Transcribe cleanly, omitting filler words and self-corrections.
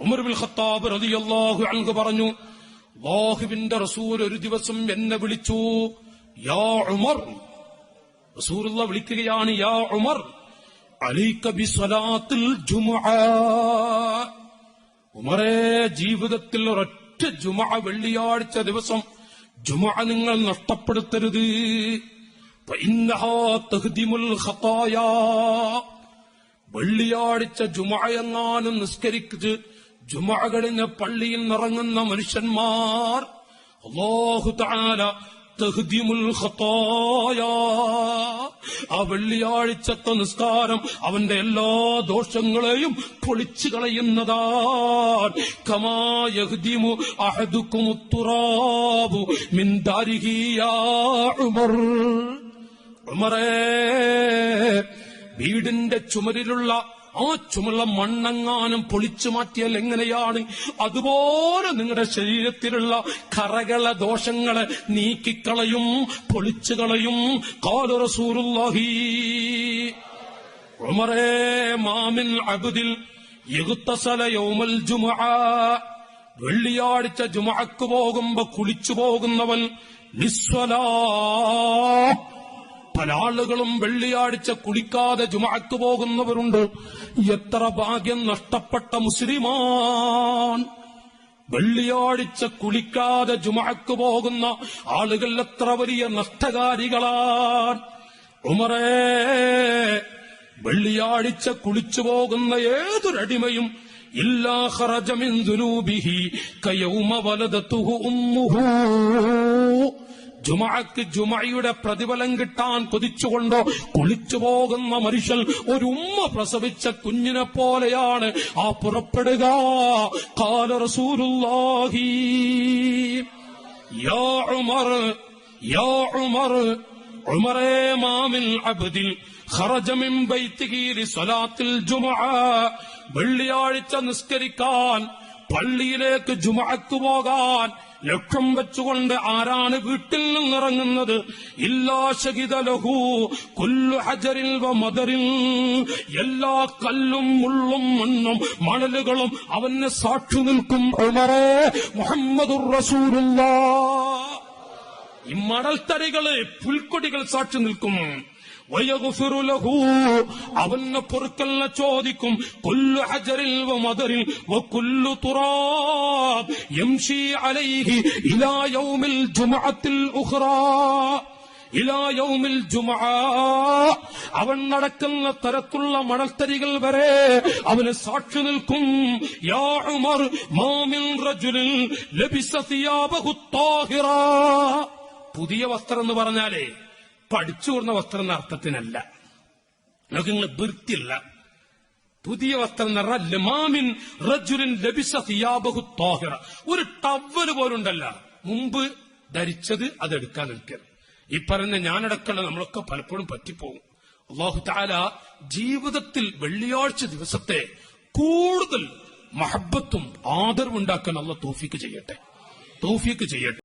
ഉമർ ഇബ്നുൽ Khattab റളിയല്ലാഹു അൻഹു പറഞ്ഞു, അല്ലാഹുവിന്റെ റസൂൽ ഒരു ദിവസം എന്നെ വിളിച്ചു. യാ ഉമർ, റസൂലുള്ളാഹി വിളിക്കുകയാണ്, യാ ഉമർ അലൈക ബിസ്സലാത്തിൽ ജുമുഅ. ഉമറേ, ജീവിതത്തിൽ ഒരൊറ്റ ജുമുഅ, വെള്ളിയാഴ്ച ദിവസം ജുമുഅ നിങ്ങൾ നഷ്ടപ്പെടുത്തരുത്. ഫഇന്നഹാ തഹ്ദിമുൽ ഖതായാ. വെള്ളിയാഴ്ച ജുമുഅ എങ്ങാനും നിസ്കരിച്ച് ജുമുഅ കഴിഞ്ഞ പള്ളിയിൽ നിറങ്ങുന്ന മനുഷ്യന്മാർ അല്ലാഹു തആല തഹ്ദിമുൽ ഖതായാ, ആ വെള്ളിയാഴ്ചത്തെ നിസ്കാരം അവന്റെ എല്ലാ ദോഷങ്ങളെയും പൊളിച്ചു കളയുന്നതാണ്. കമാ യഹ്ദിമു അഹദുകുമുത് തുറാബു മിൻ ദാരിഹി യാ ഉമർ. ഉമറേ, വീടിന്റെ ചുമരിലുള്ള ആ ചുമല മണ്ണെങ്ങാനും പൊളിച്ചു മാറ്റിയാൽ എങ്ങനെയാണ്, അതുപോലെ നിങ്ങളുടെ ശരീരത്തിലുള്ള കറകളെ, ദോഷങ്ങളെ നീക്കിക്കളയും, പൊളിച്ചു കളയും. ഖാല റസൂലുള്ളാഹി. ഉമറേ, മാമിൻ അബ്ദിൽ യഗ്തസല യൗമൽ ജുമുഅ. വെള്ളിയാഴ്ച ജുമുഅക്ക് പോകുമ്പോ കുളിച്ചു പോകുന്നവൻ ലിസ്വലാ. പല ആളുകളും വെള്ളിയാഴ്ച കുളിക്കാതെ ജുമുഅക്ക് പോകുന്നവരുണ്ട്. എത്ര ഭാഗ്യം നഷ്ടപ്പെട്ട മുസ്ലിമാൻ! വെള്ളിയാഴ്ച കുളിക്കാതെ ജുമുഅക്ക് പോകുന്ന ആളുകൾ എത്ര വലിയ നഷ്ടകാരികളാണ്. ഉമറേ, വെള്ളിയാഴ്ച കുളിച്ചു പോകുന്ന ഏതൊരടിമയും ഇല്ലാ ഖറജ മിൻ ദുനൂബിഹി കയൗമ വലദതുഹു ഉമ്മുഹു. ജുമുഅക്ക് ജുമുഅയുടെ പ്രതിഫലം കിട്ടാൻ കൊതിച്ചുകൊണ്ട് കുളിച്ചു പോകുന്ന മനുഷ്യൻ ഒരു ഉമ്മ പ്രസവിച്ച കുഞ്ഞിനെ പോലെയാണ് ആ പുറപ്പെടുക. ഖാല റസൂലുള്ളാഹി. യാ ഉമർ, യാ ഉമർ, ഉമറേ, മാ മിൻ അബ്ദിൻ ഖറജ മിൻ ബൈതിഹി ലിസ്വലാത്തിൽ ജുമുഅ. വെള്ളിയാഴ്ച നിസ്കരിക്കാൻ പള്ളിയിലേക്ക് ജുമുഅക്ക് പോകാൻ ലക്ഷ്യം വെച്ചുകൊണ്ട് ആരാണ് വീട്ടിൽ നിന്നിറങ്ങുന്നത്? ഇല്ലാ ശഹിദ ലഹു കുല്ലു ഹജറിൻ വ മദറിൻ. എല്ലാ കല്ലും മുള്ളും മണ്ണും മണലുകളും അവന് സാക്ഷി നിൽക്കും. ഉമറേ, മുഹമ്മദുർ റസൂലുള്ളാഹ്. ഈ മണൽത്തരികള്, പുൽക്കൊടികൾ സാക്ഷി നിൽക്കും. വയഗ്ഫിറു ലഹു, അവന് പൊറുക്കലിനെ ചോദിക്കും. കുല്ലു ഹജറിൻ വ മദറിൻ വ കുല്ലു തുറാബ് യംശി അലൈഹി ഇലാ യൗമിൽ ജുമുഅത്തിൽ ഉഖ്റാ. ഇലാ യൗമിൽ ജുമുഅ, അവൻ നടക്കുന്ന തരത്തുള്ള മണൽത്തരികൾ വരെ അവന് സാക്ഷി നിൽക്കും. യാ ഉമർ, മാ മിൻ റജുലിൻ ലബിസ സിയാബഹു ത്വാഹിറ. പുതിയ വസ്ത്രം എന്ന് പറഞ്ഞാലേ പഠിച്ചു കൊടുന്ന വസ്ത്രം എന്ന അർത്ഥത്തിനല്ല. നമുക്ക് നിങ്ങൾ വൃത്തിയില്ല. പുതിയ വസ്ത്രം എന്ന് പറഞ്ഞാൽ മാമിൻ റജുലിൻ ലബിസ സിയാബഹു ത്വാഹിറ. ഒരു ടവല് പോലുണ്ടല്ല മുമ്പ് ധരിച്ചത്, അതെടുക്കാൻ നിൽക്കരുത്. ഈ പറഞ്ഞ ഞാനടക്കമുള്ള നമ്മളൊക്കെ പലപ്പോഴും പറ്റിപ്പോകും. അല്ലാഹു തആല ജീവിതത്തിൽ വെള്ളിയാഴ്ച ദിവസത്തെ കൂടുതൽ മഹബത്തും ആദരവുണ്ടാക്കാൻ അല്ലാഹു തൗഫീക്ക് ചെയ്യട്ടെ.